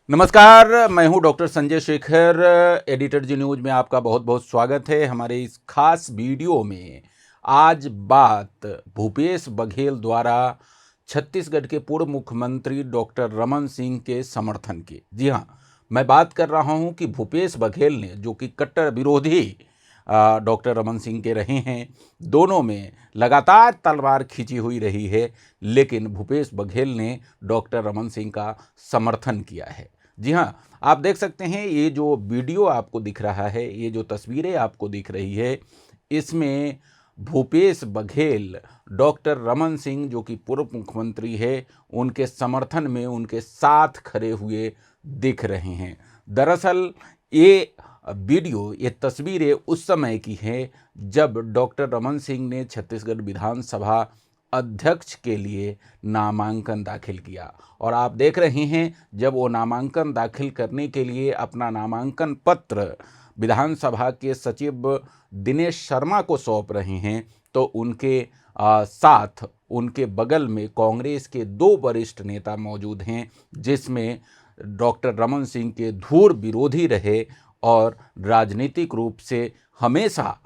नमस्कार, मैं हूं डॉक्टर संजय शेखर। एडिटर जी न्यूज में आपका बहुत बहुत स्वागत है। हमारे इस खास वीडियो में आज बात भूपेश बघेल द्वारा छत्तीसगढ़ के पूर्व मुख्यमंत्री डॉक्टर रमन सिंह के समर्थन की। जी हां, मैं बात कर रहा हूं कि भूपेश बघेल ने, जो कि कट्टर विरोधी डॉक्टर रमन सिंह के रहे हैं, दोनों में लगातार तलवार खींची हुई रही है, लेकिन भूपेश बघेल ने डॉक्टर रमन सिंह का समर्थन किया है। जी हाँ, आप देख सकते हैं ये जो वीडियो आपको दिख रहा है, ये जो तस्वीरें आपको दिख रही है, इसमें भूपेश बघेल डॉक्टर रमन सिंह, जो कि पूर्व मुख्यमंत्री है, उनके समर्थन में उनके साथ खड़े हुए दिख रहे हैं। दरअसल ये वीडियो, ये तस्वीरें उस समय की हैं जब डॉक्टर रमन सिंह ने छत्तीसगढ़ विधानसभा अध्यक्ष के लिए नामांकन दाखिल किया। और आप देख रहे हैं जब वो नामांकन दाखिल करने के लिए अपना नामांकन पत्र विधानसभा के सचिव दिनेश शर्मा को सौंप रहे हैं, तो उनके साथ उनके बगल में कांग्रेस के दो वरिष्ठ नेता मौजूद हैं, जिसमें डॉक्टर रमन सिंह के धूर विरोधी रहे और राजनीतिक रूप से हमेशा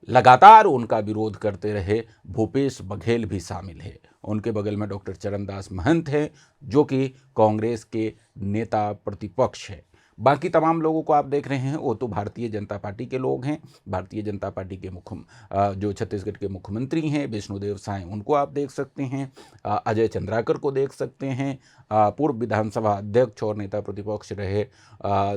लगातार उनका विरोध करते रहे भूपेश बघेल भी शामिल है। उनके बगल में डॉक्टर चरणदास महंत हैं, जो कि कांग्रेस के नेता प्रतिपक्ष है। बाकी तमाम लोगों को आप देख रहे हैं, वो तो भारतीय जनता पार्टी के लोग हैं। भारतीय जनता पार्टी के जो छत्तीसगढ़ के मुख्यमंत्री हैं विष्णुदेव साय, उनको आप देख सकते हैं। अजय चंद्राकर को देख सकते हैं। पूर्व विधानसभा अध्यक्ष और नेता प्रतिपक्ष रहे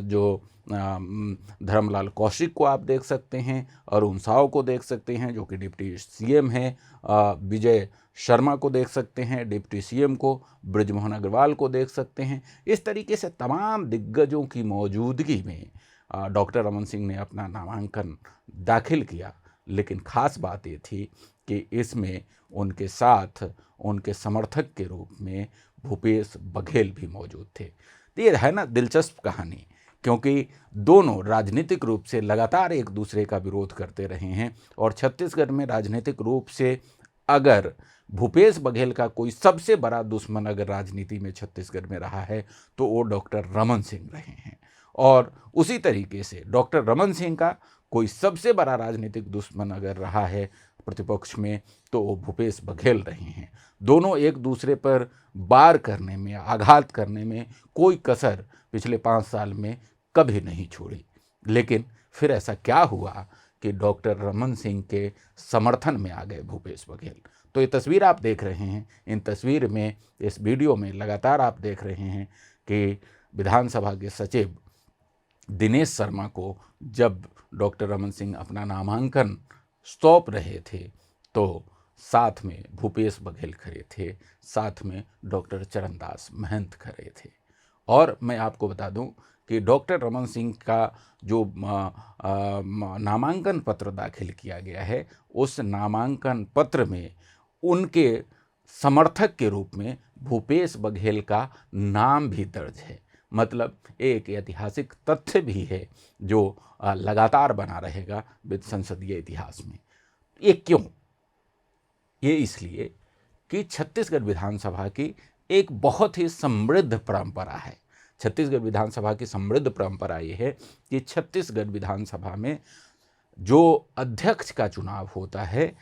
जो धर्मलाल कौशिक को आप देख सकते हैं। अरुण साव को देख सकते हैं, जो कि डिप्टी सीएम हैं। विजय शर्मा को देख सकते हैं, डिप्टी सीएम को। बृजमोहन अग्रवाल को देख सकते हैं। इस तरीके से तमाम दिग्गजों की मौजूदगी में डॉक्टर रमन सिंह ने अपना नामांकन दाखिल किया। लेकिन खास बात ये थी कि इसमें उनके साथ उनके समर्थक के रूप में भूपेश बघेल भी मौजूद थे। तो ये है ना दिलचस्प कहानी, क्योंकि दोनों राजनीतिक रूप से लगातार एक दूसरे का विरोध करते रहे हैं। और छत्तीसगढ़ में राजनीतिक रूप से अगर भूपेश बघेल का कोई सबसे बड़ा दुश्मन अगर राजनीति में छत्तीसगढ़ में रहा है, तो वो डॉक्टर रमन सिंह रहे हैं। और उसी तरीके से डॉक्टर रमन सिंह का कोई सबसे बड़ा राजनीतिक दुश्मन अगर रहा है प्रतिपक्ष में, तो वो भूपेश बघेल रहे हैं। दोनों एक दूसरे पर वार करने में, आघात करने में कोई कसर पिछले 5 साल में कभी नहीं छोड़ी। लेकिन फिर ऐसा क्या हुआ कि डॉक्टर रमन सिंह के समर्थन में आ गए भूपेश बघेल। तो ये तस्वीर आप देख रहे हैं, इन तस्वीर में, इस वीडियो में लगातार आप देख रहे हैं कि विधानसभा के सचिव दिनेश शर्मा को जब डॉक्टर रमन सिंह अपना नामांकन सौंप रहे थे, तो साथ में भूपेश बघेल खड़े थे, साथ में डॉक्टर चरणदास महंत खड़े थे। और मैं आपको बता दूं कि डॉक्टर रमन सिंह का जो नामांकन पत्र दाखिल किया गया है, उस नामांकन पत्र में उनके समर्थक के रूप में भूपेश बघेल का नाम भी दर्ज है। मतलब एक ऐतिहासिक तथ्य भी है जो लगातार बना रहेगा संसदीय इतिहास में। ये क्यों? ये इसलिए कि छत्तीसगढ़ विधानसभा की एक बहुत ही समृद्ध परंपरा है। छत्तीसगढ़ विधानसभा की समृद्ध परंपरा ये है कि छत्तीसगढ़ विधानसभा में जो अध्यक्ष का चुनाव होता है,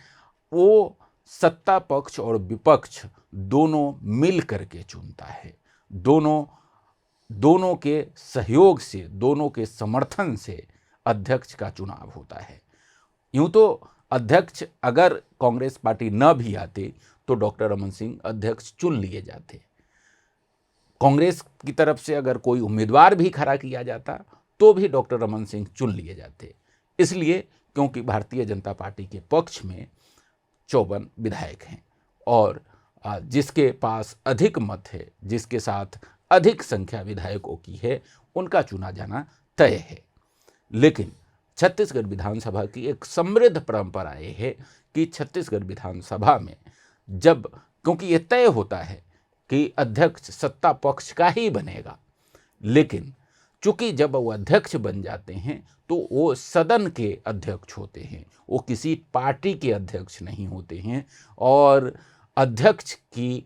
वो सत्ता पक्ष और विपक्ष दोनों मिल करके चुनता है। दोनों के सहयोग से, दोनों के समर्थन से अध्यक्ष का चुनाव होता है। यूं तो अध्यक्ष अगर कांग्रेस पार्टी न भी आती, तो डॉक्टर रमन सिंह अध्यक्ष चुन लिए जाते। कांग्रेस की तरफ से अगर कोई उम्मीदवार भी खड़ा किया जाता, तो भी डॉक्टर रमन सिंह चुन लिए जाते। इसलिए क्योंकि भारतीय जनता पार्टी के पक्ष में 54 विधायक हैं और जिसके पास अधिक मत है, जिसके साथ अधिक संख्या विधायकों की है, उनका चुना जाना तय है। लेकिन छत्तीसगढ़ विधानसभा की एक समृद्ध परंपरा ये है कि छत्तीसगढ़ विधानसभा में जब, क्योंकि ये तय होता है कि अध्यक्ष सत्ता पक्ष का ही बनेगा, लेकिन चूंकि जब वो अध्यक्ष बन जाते हैं तो वो सदन के अध्यक्ष होते हैं, वो किसी पार्टी के अध्यक्ष नहीं होते हैं। और अध्यक्ष की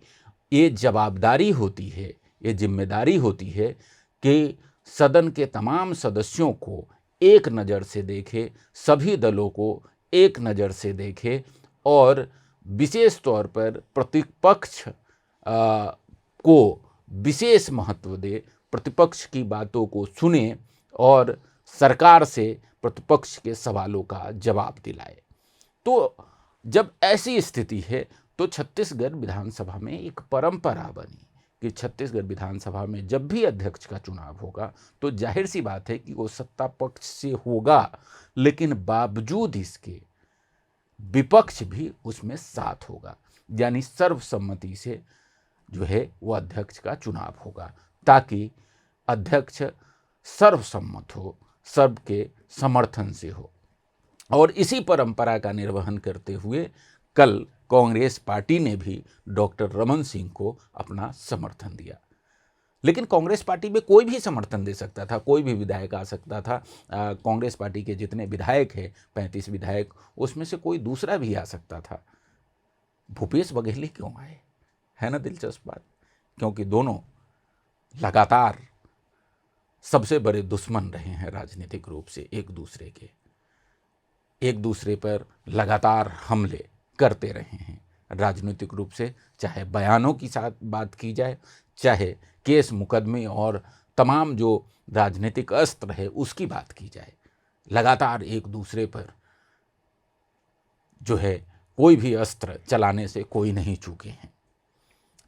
ये जवाबदारी होती है, ये जिम्मेदारी होती है कि सदन के तमाम सदस्यों को एक नज़र से देखे, सभी दलों को एक नज़र से देखे और विशेष तौर पर प्रतिपक्ष को विशेष महत्व दे, प्रतिपक्ष की बातों को सुने और सरकार से प्रतिपक्ष के सवालों का जवाब दिलाए। तो जब ऐसी स्थिति है तो छत्तीसगढ़ विधानसभा में एक परंपरा बनी कि छत्तीसगढ़ विधानसभा में जब भी अध्यक्ष का चुनाव होगा तो जाहिर सी बात है कि वो सत्ता पक्ष से होगा, लेकिन बावजूद इसके विपक्ष भी उसमें साथ होगा, यानी सर्वसम्मति से जो है वो अध्यक्ष का चुनाव होगा, ताकि अध्यक्ष सर्वसम्मत हो, सबके समर्थन से हो। और इसी परंपरा का निर्वहन करते हुए कल कांग्रेस पार्टी ने भी डॉक्टर रमन सिंह को अपना समर्थन दिया। लेकिन कांग्रेस पार्टी में कोई भी समर्थन दे सकता था, कोई भी विधायक आ सकता था। कांग्रेस पार्टी के जितने विधायक हैं 35 विधायक, उसमें से कोई दूसरा भी आ सकता था। भूपेश बघेल क्यों आए, है ना दिलचस्प बात, क्योंकि दोनों लगातार सबसे बड़े दुश्मन रहे हैं राजनीतिक रूप से एक दूसरे पर लगातार हमले करते रहे हैं राजनीतिक रूप से, चाहे बयानों की साथ बात की जाए, चाहे केस मुकदमे और तमाम जो राजनीतिक अस्त्र है उसकी बात की जाए। लगातार एक दूसरे पर जो है कोई भी अस्त्र चलाने से कोई नहीं चूके हैं।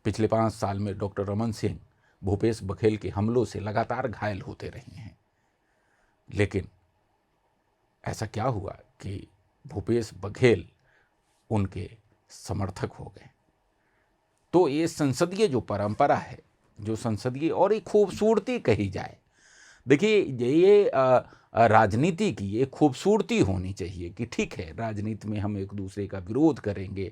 पिछले 5 साल में डॉक्टर रमन सिंह भूपेश बघेल के हमलों से लगातार घायल होते रहे हैं, लेकिन ऐसा क्या हुआ कि भूपेश बघेल उनके समर्थक हो गए। तो ये संसदीय जो परंपरा है, जो संसदीय और एक खूबसूरती कही जाए, देखिए ये राजनीति की ये खूबसूरती होनी चाहिए कि ठीक है, राजनीति में हम एक दूसरे का विरोध करेंगे,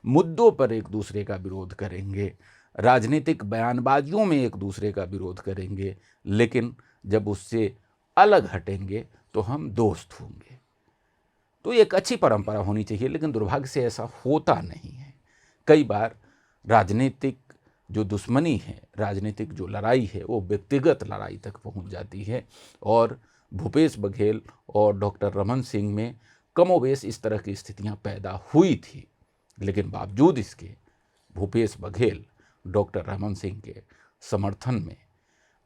मुद्दों पर एक दूसरे का विरोध करेंगे, राजनीतिक बयानबाजियों में एक दूसरे का विरोध करेंगे, लेकिन जब उससे अलग हटेंगे तो हम दोस्त होंगे। तो एक अच्छी परंपरा होनी चाहिए, लेकिन दुर्भाग्य से ऐसा होता नहीं है। कई बार राजनीतिक जो दुश्मनी है, राजनीतिक जो लड़ाई है, वो व्यक्तिगत लड़ाई तक पहुंच जाती है और भूपेश बघेल और डॉक्टर रमन सिंह में कमोबेश इस तरह की स्थितियां पैदा हुई थी, लेकिन बावजूद इसके भूपेश बघेल डॉक्टर रमन सिंह के समर्थन में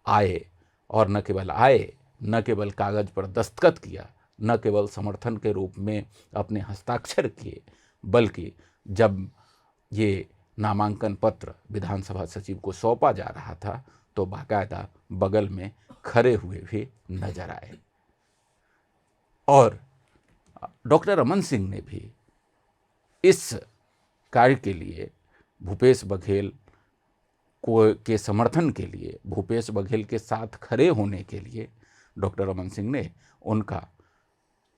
आए और न केवल आए, न केवल कागज़ पर दस्तखत किया, न केवल समर्थन के रूप में अपने हस्ताक्षर किए, बल्कि जब ये नामांकन पत्र विधानसभा सचिव को सौंपा जा रहा था तो बाकायदा बगल में खड़े हुए भी नजर आए। और डॉक्टर रमन सिंह ने भी इस कार्य के लिए भूपेश बघेल के समर्थन के लिए, भूपेश बघेल के साथ खड़े होने के लिए डॉक्टर रमन सिंह ने उनका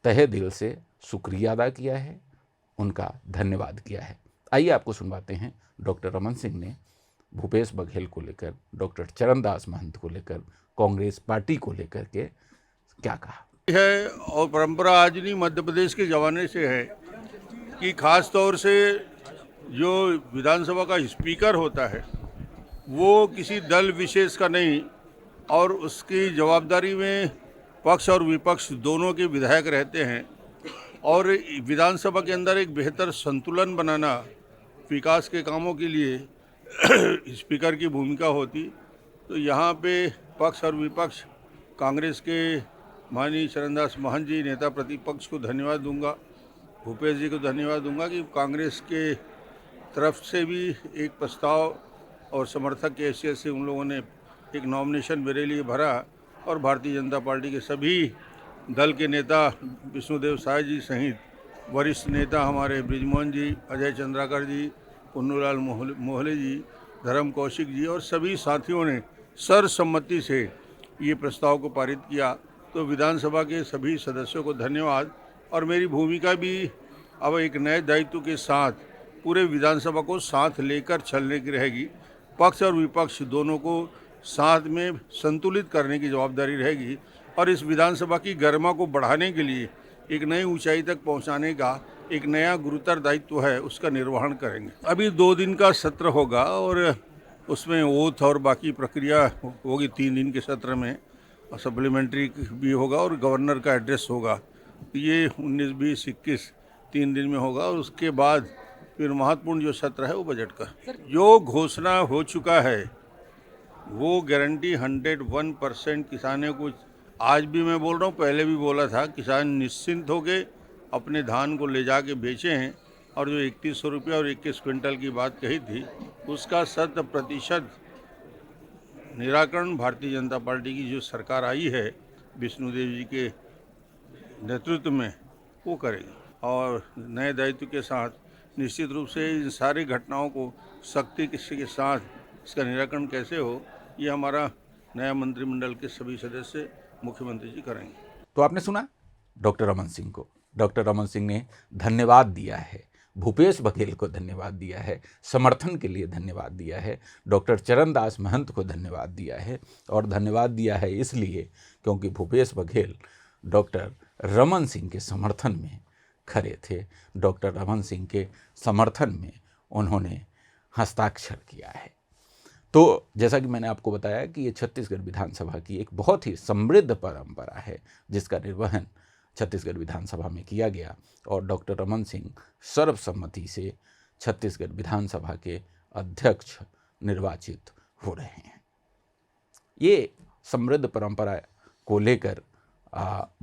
तहे दिल से शुक्रिया अदा किया है, उनका धन्यवाद किया है। आइए आपको सुनवाते हैं डॉक्टर रमन सिंह ने भूपेश बघेल को लेकर, डॉक्टर चरणदास महंत को लेकर, कांग्रेस पार्टी को लेकर के क्या कहा है। और परंपरा आज नहीं, मध्य प्रदेश के ज़माने से है कि खास तौर से जो विधानसभा का स्पीकर होता है वो किसी दल विशेष का नहीं, और उसकी जवाबदारी में पक्ष और विपक्ष दोनों के विधायक रहते हैं, और विधानसभा के अंदर एक बेहतर संतुलन बनाना विकास के कामों के लिए स्पीकर की भूमिका होती। तो यहाँ पे पक्ष और विपक्ष, कांग्रेस के माननीय चरणदास महंत जी नेता प्रतिपक्ष को धन्यवाद दूंगा, भूपेश जी को धन्यवाद दूंगा कि कांग्रेस के तरफ से भी एक प्रस्ताव और समर्थक की हैसियत से उन लोगों ने एक नॉमिनेशन मेरे लिए भरा, और भारतीय जनता पार्टी के सभी दल के नेता विष्णुदेव साय जी सहित वरिष्ठ नेता हमारे बृजमोहन जी, अजय चंद्राकर जी, पुन्नूलाल मोहले जी, धर्म कौशिक जी और सभी साथियों ने सर्वसम्मति से ये प्रस्ताव को पारित किया। तो विधानसभा के सभी सदस्यों को धन्यवाद। और मेरी भूमिका भी अब एक नए दायित्व के साथ पूरे विधानसभा को साथ लेकर चलने की रहेगी। पक्ष और विपक्ष दोनों को साथ में संतुलित करने की जवाबदारी रहेगी, और इस विधानसभा की गरिमा को बढ़ाने के लिए, एक नई ऊंचाई तक पहुंचाने का एक नया गुरुतर दायित्व है, उसका निर्वहन करेंगे। अभी 2 दिन का सत्र होगा और उसमें ओथ और बाकी प्रक्रिया होगी 3 दिन के सत्र में, और सप्लीमेंट्री भी होगा और गवर्नर का एड्रेस होगा। ये 19, 20, 21 3 दिन में होगा, और उसके बाद फिर महत्वपूर्ण जो सत्र है वो बजट का। जो घोषणा हो चुका है वो गारंटी 101% किसानों को, आज भी मैं बोल रहा हूँ, पहले भी बोला था, किसान निश्चिंत होके अपने धान को ले जाके बेचे हैं। और जो 3100 रुपया और 21 क्विंटल की बात कही थी, उसका 100% निराकरण भारतीय जनता पार्टी की जो सरकार आई है विष्णुदेव जी के नेतृत्व में वो करेगी। और नए दायित्व के साथ निश्चित रूप से इन सारी घटनाओं को सख्ती के साथ इसका निराकरण कैसे हो, ये हमारा नया मंत्रिमंडल के सभी सदस्य मुख्यमंत्री जी करेंगे। तो आपने सुना डॉक्टर रमन सिंह को। डॉक्टर रमन सिंह ने धन्यवाद दिया है, भूपेश बघेल को धन्यवाद दिया है, समर्थन के लिए धन्यवाद दिया है, डॉक्टर चरणदास महंत को धन्यवाद दिया है। और धन्यवाद दिया है इसलिए क्योंकि भूपेश बघेल डॉक्टर रमन सिंह के समर्थन में खड़े थे। डॉक्टर रमन सिंह के समर्थन में उन्होंने हस्ताक्षर किया है। तो जैसा कि मैंने आपको बताया कि ये छत्तीसगढ़ विधानसभा की एक बहुत ही समृद्ध परंपरा है जिसका निर्वहन छत्तीसगढ़ विधानसभा में किया गया, और डॉक्टर रमन सिंह सर्वसम्मति से छत्तीसगढ़ विधानसभा के अध्यक्ष निर्वाचित हो रहे हैं। ये समृद्ध परंपरा को लेकर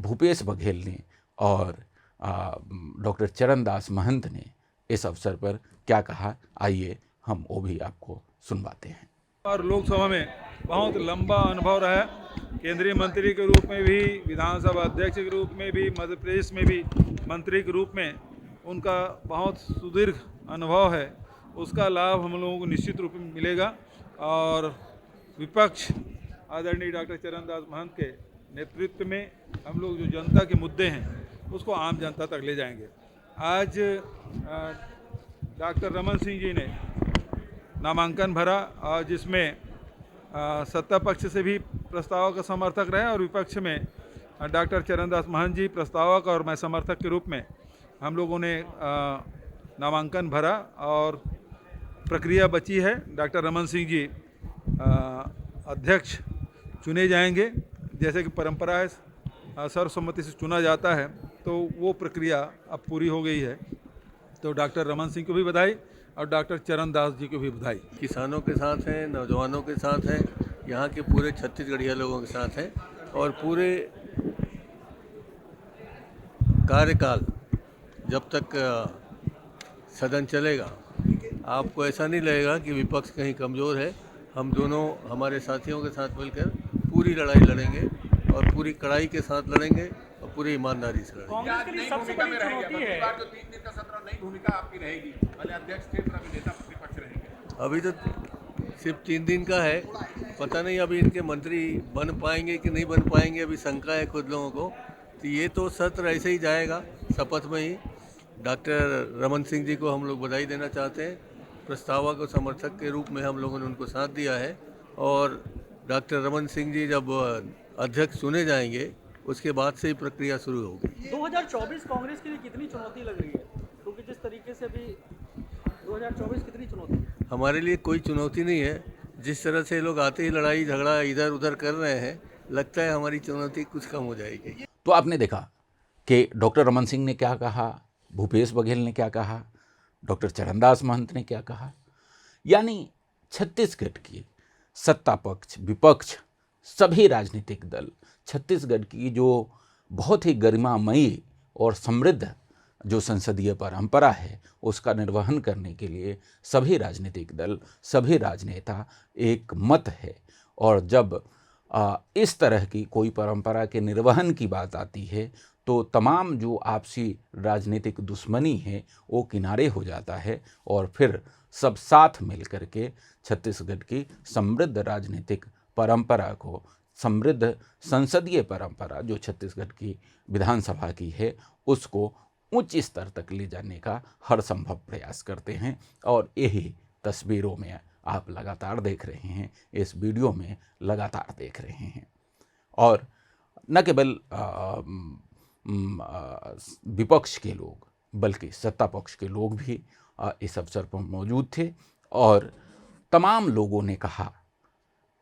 भूपेश बघेल ने और डॉक्टर चरणदास महंत ने इस अवसर पर क्या कहा, आइए हम वो भी आपको सुनवाते हैं। और लोकसभा में बहुत लंबा अनुभव रहा है, केंद्रीय मंत्री के रूप में भी, विधानसभा अध्यक्ष के रूप में भी, मध्य प्रदेश में भी मंत्री के रूप में उनका बहुत सुदीर्घ अनुभव है। उसका लाभ हम लोगों को निश्चित रूप में मिलेगा। और विपक्ष आदरणीय डॉक्टर चरणदास महंत के नेतृत्व में हम लोग जो जनता के मुद्दे हैं उसको आम जनता तक ले जाएंगे। आज डॉक्टर रमन सिंह जी ने नामांकन भरा, और जिसमें सत्ता पक्ष से भी प्रस्ताव का समर्थक रहे और विपक्ष में डॉक्टर चरणदास महंत जी प्रस्तावक और मैं समर्थक के रूप में हम लोगों ने नामांकन भरा। और प्रक्रिया बची है, डॉक्टर रमन सिंह जी अध्यक्ष चुने जाएंगे। जैसे कि परंपरा है, सर्वसम्मति से चुना जाता है, तो वो प्रक्रिया अब पूरी हो गई है। तो डॉक्टर रमन सिंह को भी बधाई और डॉक्टर चरणदास जी को भी बधाई। किसानों के साथ हैं, नौजवानों के साथ हैं, यहाँ के पूरे छत्तीसगढ़िया लोगों के साथ हैं। और पूरे कार्यकाल जब तक सदन चलेगा, आपको ऐसा नहीं लगेगा कि विपक्ष कहीं कमज़ोर है। हम दोनों हमारे साथियों के साथ मिलकर पूरी लड़ाई लड़ेंगे और पूरी कड़ाई के साथ लड़ेंगे और पूरी ईमानदारी से लड़ेंगे। कांग्रेस के लिए सबसे बड़ी चुनौती है, जो 3 दिन का सत्र नई भूमिका आपकी रहेगी, पहले अध्यक्ष थे फिर अभी नेता प्रतिपक्ष रहेंगे। अभी तो सिर्फ 3 दिन का है, पता नहीं अभी इनके मंत्री बन पाएंगे कि नहीं बन पाएंगे, अभी शंका है खुद लोगों को। तो ये तो सत्र ऐसे ही जाएगा शपथ में ही। डॉक्टर रमन सिंह जी को हम लोग बधाई देना चाहते हैं, प्रस्तावक और समर्थक के रूप में हम लोगों ने उनको साथ दिया है। और डॉक्टर रमन सिंह जी जब अध्यक्ष चुने जाएंगे उसके बाद से ही प्रक्रिया शुरू होगी। 2024 कांग्रेस के लिए कितनी चुनौती लग रही है, क्योंकि जिस तरीके से अभी 2024 कितनी चुनौती है? हमारे लिए कोई चुनौती नहीं है। जिस तरह से लोग आते ही लड़ाई झगड़ा इधर उधर कर रहे हैं, लगता है हमारी चुनौती कुछ कम हो जाएगी। तो आपने देखा कि डॉक्टर रमन सिंह ने क्या कहा, भूपेश बघेल ने क्या कहा, डॉक्टर चरणदास महंत ने क्या कहा। यानी छत्तीसगढ़ की सत्ता पक्ष, विपक्ष, सभी राजनीतिक दल छत्तीसगढ़ की जो बहुत ही गरिमामयी और समृद्ध जो संसदीय परंपरा है उसका निर्वहन करने के लिए सभी राजनीतिक दल, सभी राजनेता एक मत है। और जब इस तरह की कोई परंपरा के निर्वहन की बात आती है तो तमाम जो आपसी राजनीतिक दुश्मनी है वो किनारे हो जाता है, और फिर सब साथ मिल करके छत्तीसगढ़ की समृद्ध राजनीतिक परंपरा को, समृद्ध संसदीय परंपरा जो छत्तीसगढ़ की विधानसभा की है, उसको उच्च स्तर तक ले जाने का हर संभव प्रयास करते हैं। और यही तस्वीरों में आप लगातार देख रहे हैं, इस वीडियो में लगातार देख रहे हैं। और न केवल विपक्ष के लोग बल्कि सत्ता पक्ष के लोग भी इस अवसर पर मौजूद थे और तमाम लोगों ने कहा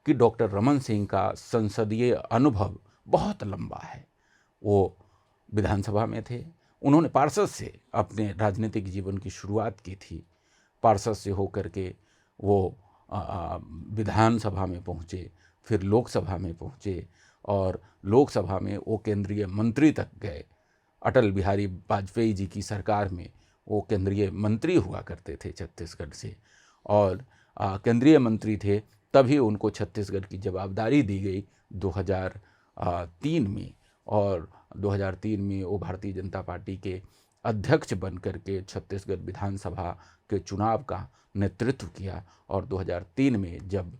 कि डॉक्टर रमन सिंह का संसदीय अनुभव बहुत लंबा है। वो विधानसभा में थे, उन्होंने पार्षद से अपने राजनीतिक जीवन की शुरुआत की थी। पार्षद से होकर के वो विधानसभा में पहुँचे, फिर लोकसभा में पहुँचे और लोकसभा में वो केंद्रीय मंत्री तक गए। अटल बिहारी वाजपेयी जी की सरकार में वो केंद्रीय मंत्री हुआ करते थे छत्तीसगढ़ से, और केंद्रीय मंत्री थे तभी उनको छत्तीसगढ़ की जवाबदारी दी गई 2003 में, और 2003 में वो भारतीय जनता पार्टी के अध्यक्ष बन करके छत्तीसगढ़ विधानसभा के चुनाव का नेतृत्व किया। और 2003 में जब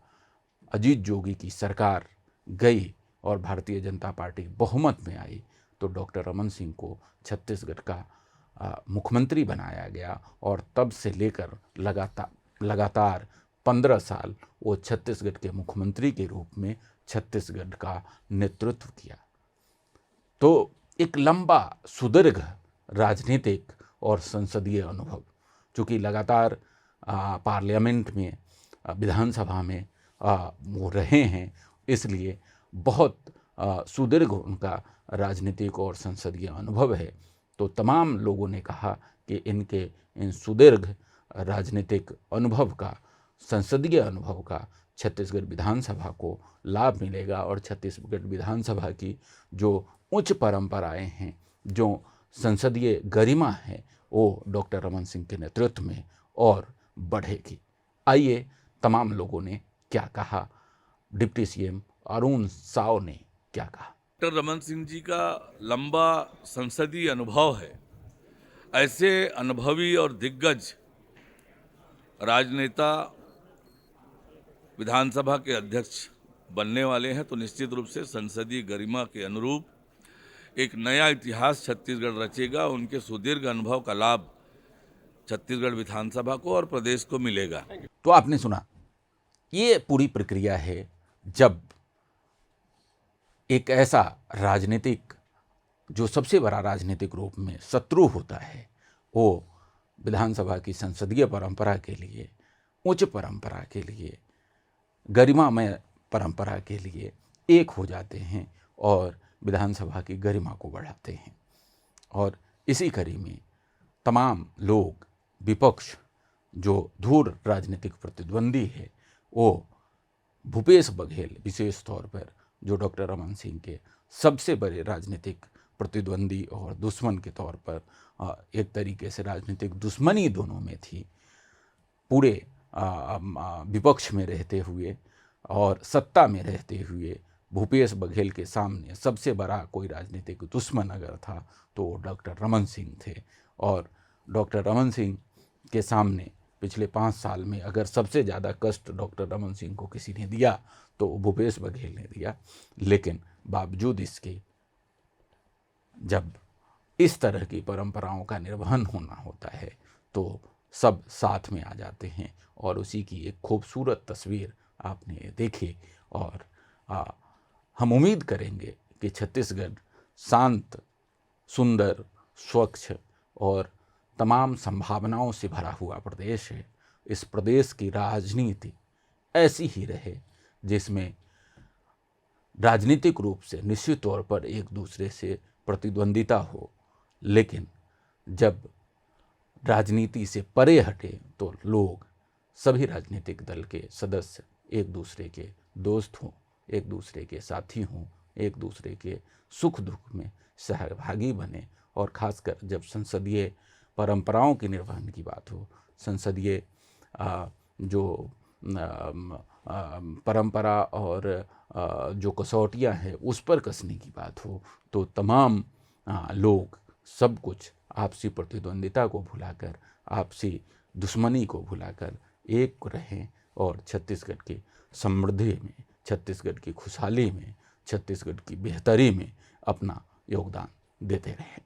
अजीत जोगी की सरकार गई और भारतीय जनता पार्टी बहुमत में आई तो डॉक्टर रमन सिंह को छत्तीसगढ़ का मुख्यमंत्री बनाया गया, और तब से लेकर लगातार 15 साल वो छत्तीसगढ़ के मुख्यमंत्री के रूप में छत्तीसगढ़ का नेतृत्व किया। तो एक लंबा सुदीर्घ राजनीतिक और संसदीय अनुभव, चूँकि लगातार पार्लियामेंट में विधानसभा में वो रहे हैं, इसलिए बहुत सुदीर्घ उनका राजनीतिक और संसदीय अनुभव है। तो तमाम लोगों ने कहा कि इनके इन सुदीर्घ राजनीतिक अनुभव का, संसदीय अनुभव का छत्तीसगढ़ विधानसभा को लाभ मिलेगा, और छत्तीसगढ़ विधानसभा की जो उच्च परंपराएं हैं, जो संसदीय गरिमा है, वो डॉक्टर रमन सिंह के नेतृत्व में और बढ़ेगी। आइए तमाम लोगों ने क्या कहा, डिप्टी सीएम अरुण साव ने क्या कहा। डॉक्टर रमन सिंह जी का लंबा संसदीय अनुभव है। ऐसे अनुभवी और दिग्गज राजनेता विधानसभा के अध्यक्ष बनने वाले हैं तो निश्चित रूप से संसदीय गरिमा के अनुरूप एक नया इतिहास छत्तीसगढ़ रचेगा। उनके सुदीर्घ अनुभव का लाभ छत्तीसगढ़ विधानसभा को और प्रदेश को मिलेगा। तो आपने सुना, ये पूरी प्रक्रिया है जब एक ऐसा राजनीतिक, जो सबसे बड़ा राजनीतिक रूप में शत्रु होता है, वो विधानसभा की संसदीय परंपरा के लिए, उच्च परंपरा के लिए, गरिमामय परंपरा के लिए एक हो जाते हैं और विधानसभा की गरिमा को बढ़ाते हैं। और इसी कड़ी में तमाम लोग, विपक्ष जो धूर राजनीतिक प्रतिद्वंदी है, वो भूपेश बघेल विशेष तौर पर, जो डॉक्टर रमन सिंह के सबसे बड़े राजनीतिक प्रतिद्वंदी और दुश्मन के तौर पर, एक तरीके से राजनीतिक दुश्मनी दोनों में थी, पूरे विपक्ष में रहते हुए और सत्ता में रहते हुए भूपेश बघेल के सामने सबसे बड़ा कोई राजनीतिक दुश्मन अगर था तो वो डॉक्टर रमन सिंह थे। और डॉक्टर रमन सिंह के सामने पिछले 5 साल में अगर सबसे ज़्यादा कष्ट डॉक्टर रमन सिंह को किसी ने दिया तो भूपेश बघेल ने दिया। लेकिन बावजूद इसके, जब इस तरह की परंपराओं का निर्वहन होना होता है तो सब साथ में आ जाते हैं, और उसी की एक खूबसूरत तस्वीर आपने देखी। और हम उम्मीद करेंगे कि छत्तीसगढ़ शांत, सुंदर, स्वच्छ और तमाम संभावनाओं से भरा हुआ प्रदेश है। इस प्रदेश की राजनीति ऐसी ही रहे जिसमें राजनीतिक रूप से निश्चित तौर पर एक दूसरे से प्रतिद्वंदिता हो, लेकिन जब राजनीति से परे हटे तो लोग, सभी राजनीतिक दल के सदस्य एक दूसरे के दोस्त हों, एक दूसरे के साथी हों, एक दूसरे के सुख दुख में सहभागी बने। और ख़ासकर जब संसदीय परंपराओं की निर्वहन की बात हो, संसदीय जो परंपरा और जो कसौटियाँ हैं उस पर कसने की बात हो, तो तमाम लोग सब कुछ आपसी प्रतिद्वंदिता को भुलाकर, आपसी दुश्मनी को भुलाकर एक रहें और छत्तीसगढ़ की समृद्धि में, छत्तीसगढ़ की खुशहाली में, छत्तीसगढ़ की बेहतरी में अपना योगदान देते रहें।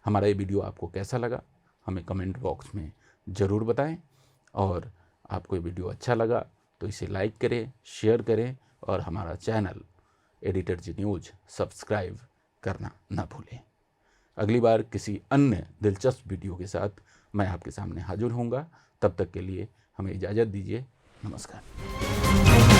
हमारा ये वीडियो आपको कैसा लगा हमें कमेंट बॉक्स में ज़रूर बताएं, और आपको ये वीडियो अच्छा लगा तो इसे लाइक करें, शेयर करें, और हमारा चैनल एडिटर जी न्यूज़ सब्सक्राइब करना ना भूलें। अगली बार किसी अन्य दिलचस्प वीडियो के साथ मैं आपके सामने हाजिर होऊंगा। तब तक के लिए हमें इजाज़त दीजिए। नमस्कार।